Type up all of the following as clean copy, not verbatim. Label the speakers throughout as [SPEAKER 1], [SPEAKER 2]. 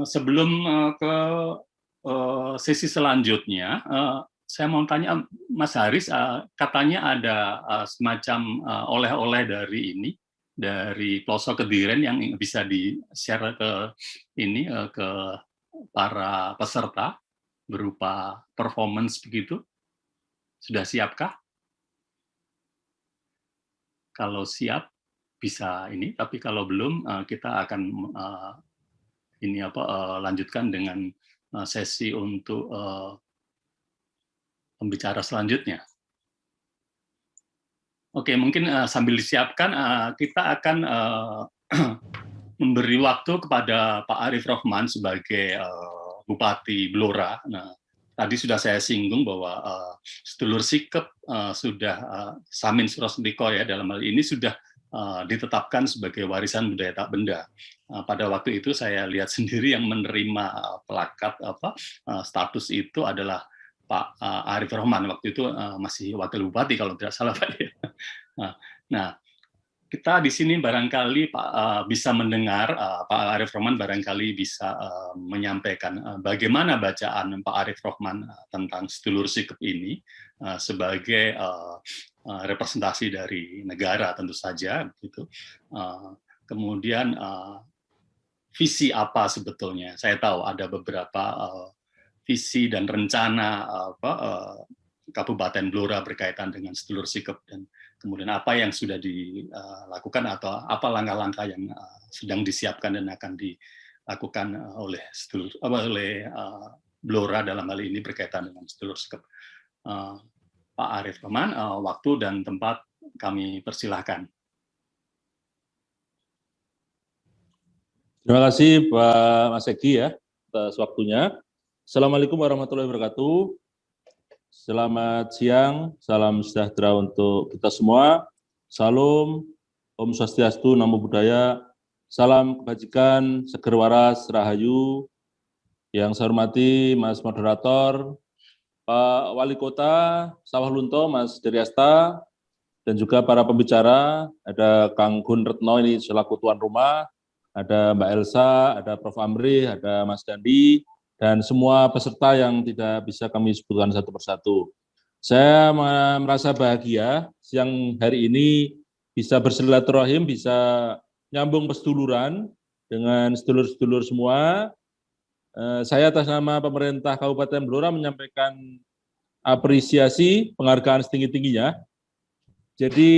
[SPEAKER 1] Sebelum ke sesi selanjutnya, saya mau tanya Mas Haris, katanya ada semacam oleh-oleh dari ini, dari pelosok Kediren yang bisa di-share ke ini ke para peserta berupa performance begitu. Sudah siapkah? Kalau siap bisa ini, tapi kalau belum kita akan ini lanjutkan dengan sesi untuk pembicara selanjutnya. Oke, mungkin sambil disiapkan, kita akan memberi waktu kepada Pak Arief Rahman sebagai Bupati Blora. Nah, tadi sudah saya singgung bahwa sedulur sikep sudah Samin Surasentiko ya dalam hal ini sudah ditetapkan sebagai warisan budaya tak benda. Pada waktu itu saya lihat sendiri yang menerima plakat status itu adalah Pak Arief Rahman, waktu itu masih wakil bupati kalau tidak salah Pak. Nah, kita di sini barangkali Pak bisa mendengar Pak Arief Rahman barangkali bisa menyampaikan bagaimana bacaan Pak Arief Rahman tentang sedulur sikep ini sebagai representasi dari negara tentu saja gitu. Kemudian visi apa sebetulnya? Saya tahu ada beberapa visi dan rencana Kabupaten Blora berkaitan dengan sedulur sikep dan kemudian apa yang sudah dilakukan atau apa langkah-langkah yang sedang disiapkan dan akan dilakukan oleh Blora dalam hal ini berkaitan dengan sedulur sikep. Pak Arief Rahman, waktu dan tempat kami persilahkan.
[SPEAKER 2] Terima kasih Pak Mas Egi ya atas waktunya. Assalamualaikum warahmatullahi wabarakatuh. Selamat siang, salam sejahtera untuk kita semua. Salam, Om Swastiastu, Namo Buddhaya, salam kebajikan, seger waras, rahayu. Yang saya hormati Mas Moderator, Pak Wali Kota Sawah Lunto, Mas Deryasta, dan juga para pembicara, ada Kang Gun Retno ini selaku tuan rumah, ada Mbak Elsa, ada Prof. Amri, ada Mas Dandi, dan semua peserta yang tidak bisa kami sebutkan satu persatu. Saya merasa bahagia siang hari ini bisa bersilaturahim, bisa nyambung perseduluran dengan sedulur-sedulur semua. Saya atas nama pemerintah Kabupaten Blora menyampaikan apresiasi penghargaan setinggi-tingginya. Jadi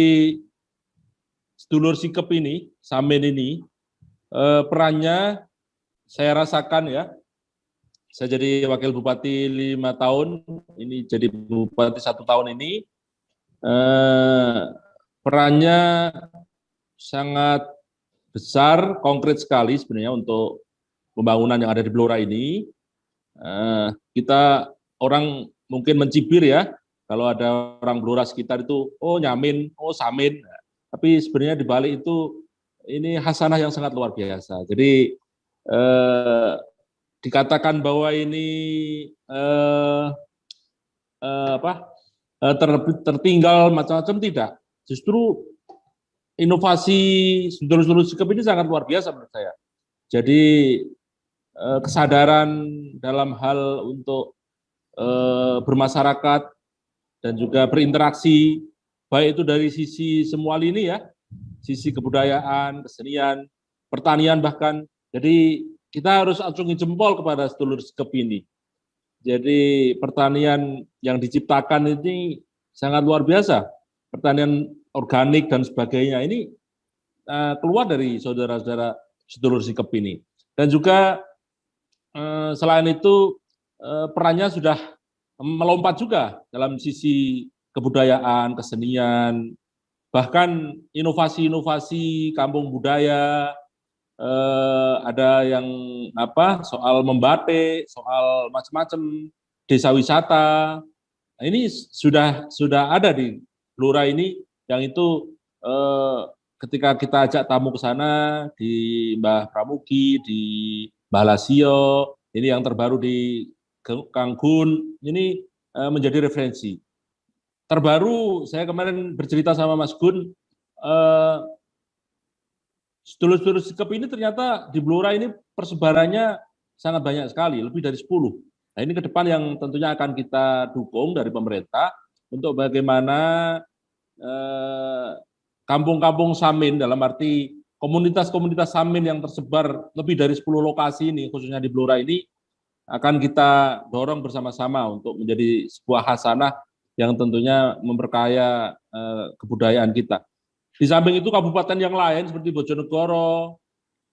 [SPEAKER 2] sedulur sikep ini, Samin ini, perannya saya rasakan ya. Saya jadi wakil bupati 5 tahun, ini jadi bupati 1 tahun ini. Perannya sangat besar, konkret sekali sebenarnya untuk pembangunan yang ada di Blora ini. Kita orang mungkin mencibir ya, kalau ada orang Blora sekitar itu, oh nyamin, oh samin. Tapi sebenarnya di balik itu ini hasanah yang sangat luar biasa. Jadi dikatakan bahwa ini tertinggal macam-macam tidak. Justru inovasi sedulur-sedulur sikep ini sangat luar biasa menurut saya. Jadi kesadaran dalam hal untuk bermasyarakat dan juga berinteraksi, baik itu dari sisi semua lini ya, sisi kebudayaan, kesenian, pertanian bahkan. Jadi kita harus acungi jempol kepada sedulur sikep ini. Jadi pertanian yang diciptakan ini sangat luar biasa. Pertanian organik dan sebagainya ini keluar dari saudara-saudara sedulur sikep ini. Dan juga selain itu perannya sudah melompat juga dalam sisi kebudayaan, kesenian, bahkan inovasi-inovasi kampung budaya, ada yang soal membatik, soal macam-macam, desa wisata. Nah, ini sudah ada di Blora ini, yang itu ketika kita ajak tamu ke sana, di Mbah Pramugi, di Mbah Lasio, ini yang terbaru di Kang Gun, ini menjadi referensi. Terbaru saya kemarin bercerita sama Mas Gun, sedulur-sedulur sikep ini ternyata di Blora ini persebarannya sangat banyak sekali, lebih dari 10. Nah, ini ke depan yang tentunya akan kita dukung dari pemerintah untuk bagaimana kampung-kampung Samin, dalam arti komunitas-komunitas Samin yang tersebar lebih dari 10 lokasi ini, khususnya di Blora ini, akan kita dorong bersama-sama untuk menjadi sebuah hasanah yang tentunya memperkaya kebudayaan kita. Di samping itu kabupaten yang lain seperti Bojonegoro,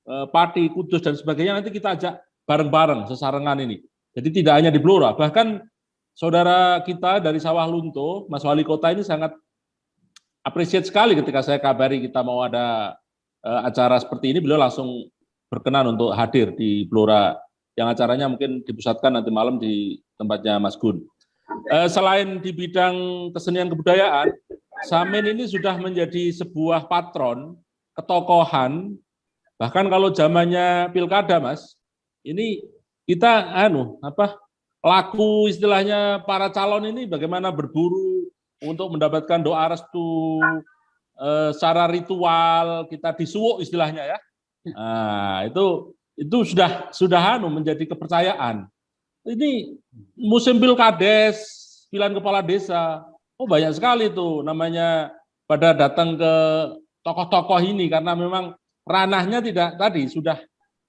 [SPEAKER 2] Pati, Kudus, dan sebagainya nanti kita ajak bareng-bareng sesarengan ini. Jadi tidak hanya di Blora, bahkan saudara kita dari Sawah Lunto, Mas Wali Kota ini sangat appreciate sekali ketika saya kabari kita mau ada acara seperti ini, beliau langsung berkenan untuk hadir di Blora, yang acaranya mungkin dipusatkan nanti malam di tempatnya Mas Gun. Selain di bidang kesenian kebudayaan, Samin ini sudah menjadi sebuah patron, ketokohan, bahkan kalau zamannya pilkada, Mas, ini kita laku istilahnya para calon ini bagaimana berburu untuk mendapatkan doa restu secara ritual, kita disuwuk istilahnya ya. Nah, itu sudah menjadi kepercayaan. Ini musim pilkades, pilihan kepala desa, banyak sekali tuh namanya pada datang ke tokoh-tokoh ini karena memang ranahnya tidak tadi sudah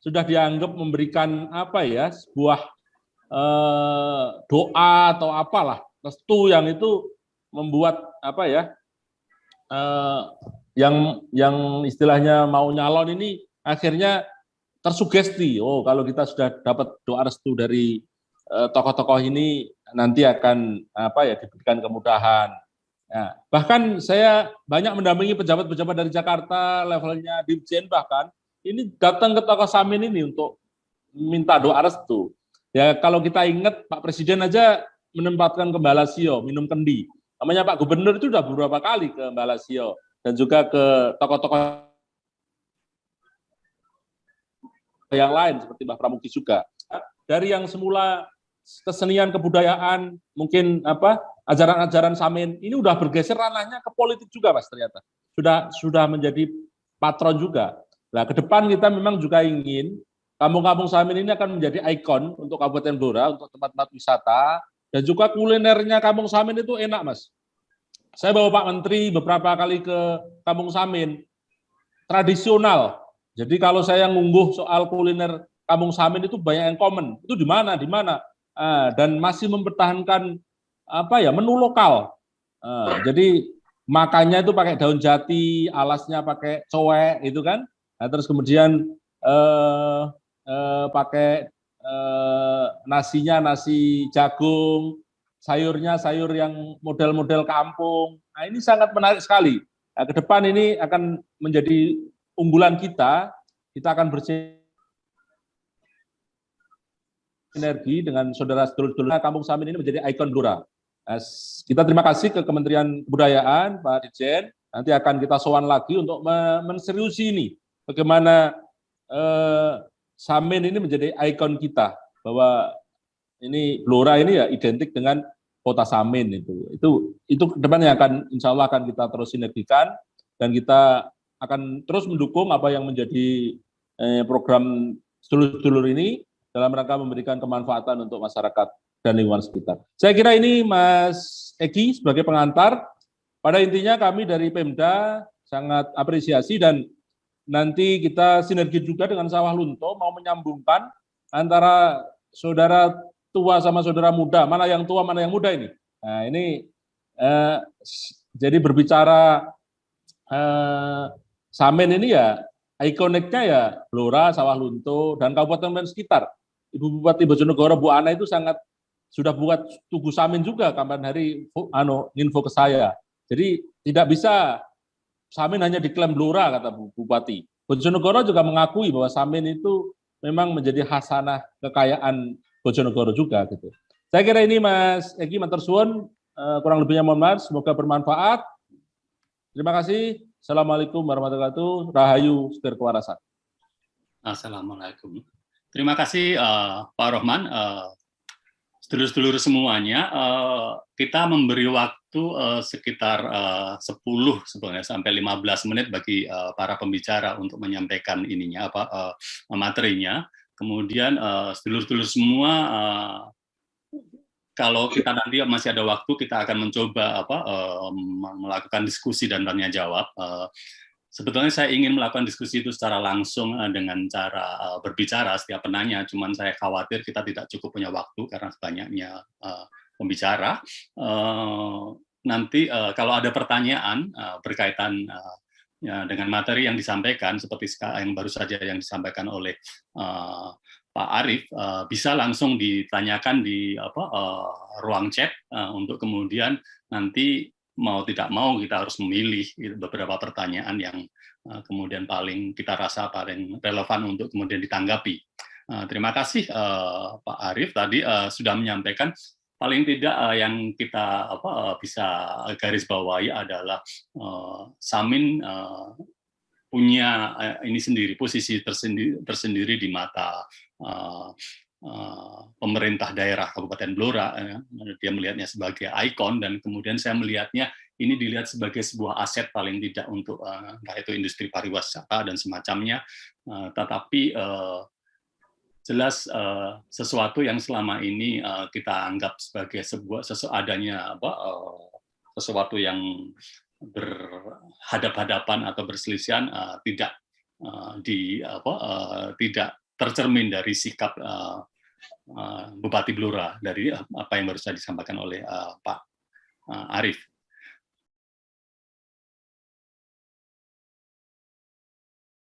[SPEAKER 2] dianggap memberikan sebuah doa atau apalah restu yang itu membuat yang istilahnya mau nyalon ini akhirnya tersugesti, kalau kita sudah dapat doa restu dari tokoh-tokoh ini nanti akan diberikan kemudahan. Nah, bahkan saya banyak mendampingi pejabat-pejabat dari Jakarta, levelnya Dirjen bahkan, ini datang ke tokoh Samin ini untuk minta doa restu. Ya kalau kita ingat Pak Presiden aja menempatkan ke Balasio, minum kendi. Namanya Pak Gubernur itu sudah beberapa kali ke Balasio dan juga ke tokoh-tokoh yang lain seperti Mbah Pramuki juga. Dari yang semula kesenian kebudayaan, mungkin ajaran-ajaran Samin ini udah bergeser ranahnya ke politik juga, Mas, ternyata. Sudah menjadi patron juga. Nah, ke depan kita memang juga ingin kampung-kampung Samin ini akan menjadi ikon untuk Kabupaten Blora, untuk tempat-tempat wisata, dan juga kulinernya kampung Samin itu enak, Mas. Saya bawa Pak Menteri beberapa kali ke kampung Samin, tradisional. Jadi kalau saya ngunggah soal kuliner kampung Samin itu banyak yang komen. Itu di mana? Dan masih mempertahankan menu lokal. Jadi makannya itu pakai daun jati, alasnya pakai cowek, itu kan. Nah, terus kemudian pakai nasinya nasi jagung, sayurnya sayur yang model-model kampung. Nah, ini sangat menarik sekali. Nah, ke depan ini akan menjadi unggulan kita akan bersinergi dengan saudara-saudara kampung Samin ini menjadi ikon Blora. Kita terima kasih ke Kementerian Kebudayaan, Pak Dirjen, nanti akan kita sowan lagi untuk menseriusi ini, bagaimana Samin ini menjadi ikon kita, bahwa ini Blora ini ya identik dengan kota Samin itu ke depannya akan insya Allah akan kita terus sinergikan dan kita akan terus mendukung apa yang menjadi program sedulur-sedulur ini dalam rangka memberikan kemanfaatan untuk masyarakat dan lingkungan sekitar. Saya kira ini Mas Egi sebagai pengantar. Pada intinya kami dari Pemda sangat apresiasi dan nanti kita sinergi juga dengan Sawah Lunto mau menyambungkan antara saudara tua sama saudara muda, mana yang tua mana yang muda ini. Nah ini jadi berbicara Samin ini ya ikoniknya ya Blora, Sawah Lunto, dan kabupaten sekitar. Ibu Bupati Bojonegoro Bu Ana itu sudah buat Tugu Samin juga kapan hari info ke saya. Jadi tidak bisa Samin hanya diklaim Blora kata Bu Bupati. Bojonegoro juga mengakui bahwa Samin itu memang menjadi hasanah kekayaan Bojonegoro juga gitu. Saya kira ini Mas Egi matur suwun, kurang lebihnya mohon maaf, semoga bermanfaat. Terima kasih. Assalamualaikum warahmatullahi wabarakatuh. Rahayu Setir Kewarasan.
[SPEAKER 1] Assalamualaikum. Terima kasih Pak Rohman. Sedulur-sedulur semuanya, kita memberi waktu waktu sekitar 10 sebenarnya sampai 15 menit bagi para pembicara untuk menyampaikan ininya materinya. Kemudian sedulur-sedulur semua, kalau kita nanti masih ada waktu, kita akan mencoba melakukan diskusi dan tanya jawab. Sebetulnya saya ingin melakukan diskusi itu secara langsung dengan cara berbicara setiap penanya, cuman saya khawatir kita tidak cukup punya waktu karena banyaknya pembicara. Nanti kalau ada pertanyaan berkaitan dengan materi yang disampaikan, seperti yang baru saja yang disampaikan oleh Pak Arief, bisa langsung ditanyakan di ruang chat untuk kemudian nanti mau tidak mau kita harus memilih beberapa pertanyaan yang kemudian paling kita rasa paling relevan untuk kemudian ditanggapi. Terima kasih Pak Arief tadi sudah menyampaikan paling tidak yang kita bisa garis bawahi adalah Samin punya ini sendiri, posisi tersendiri di mata pemerintah daerah Kabupaten Blora. Dia melihatnya sebagai ikon, dan kemudian saya melihatnya ini dilihat sebagai sebuah aset paling tidak untuk entah itu industri pariwisata dan semacamnya, tetapi jelas sesuatu yang selama ini kita anggap sebagai sesuatu yang berhadap-hadapan atau berselisihan tidak tercermin dari sikap Bupati Blora dari apa yang baru saja disampaikan oleh Pak Arief.